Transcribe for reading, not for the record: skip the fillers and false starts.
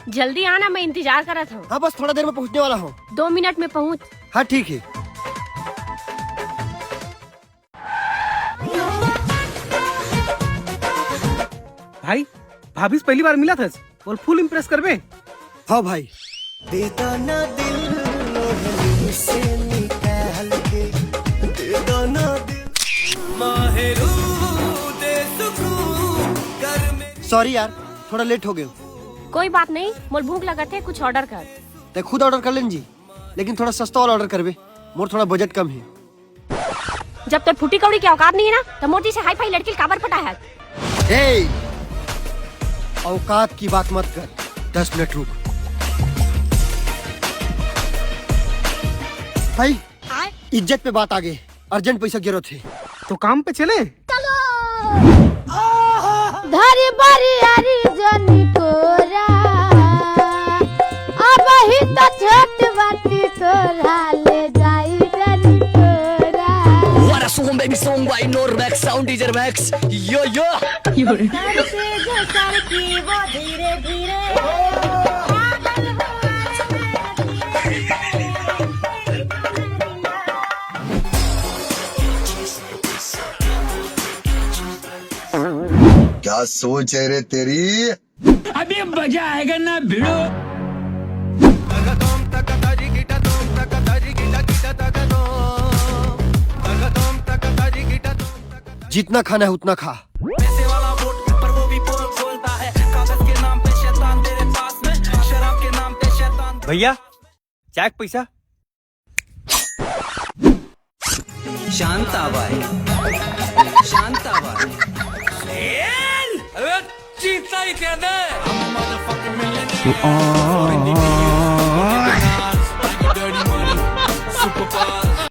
जल्दी आना, मैं इंतजार कर रहा था। हाँ बस थोड़ा देर में पहुँचने वाला हूँ। 2 मिनट में पहुँच। हाँ ठीक है। भाई भाभी से पहली बार मिला था और फुल इम्प्रेस कर बे। हाँ भाई। देता ना दिल से निकाल के, देता ना दिल माहेरू दे सुकून कर में। सॉरी यार, थोड़ा लेट हो गए। कोई बात नहीं, मोल भूख लगा थे, कुछ ऑर्डर कर। ते खुद ऑर्डर कर लें जी, लेकिन थोड़ा सस्ता वाला ऑर्डर करबे, मोर थोड़ा बजट कम है। जब तक फूटी कौड़ी की औकात नहीं है ना, तो मोदी से हाई फाई लड़की काबर पटा है। हे, औकात की बात मत कर, 10 मिनट रुक। भाई इज्जत पे बात आगे, अर्जेंट पैसा की जरूरत है। तो काम पे चले। धरी बारी हरी जनी कोरा, अब ही तो छोट बाटी तोरा ले जाई जनी कोरा। What a song baby song by Normax Sound DJ Max. Yo yo. घर से घसर की वो धीरे धीरे क्या सोच है रे तेरी? अभी मजा आएगा ना भिड़ो। जितना खाना है उतना खा। पैसे वाला वोट पर वो भी पोल खोलता है, कागज के नाम पे शैतान तेरे पास में, शराब के नाम पे शैतान। भैया चेक पैसा। शांताबाई, शांताबाई। अरे चीता ही क्या दे?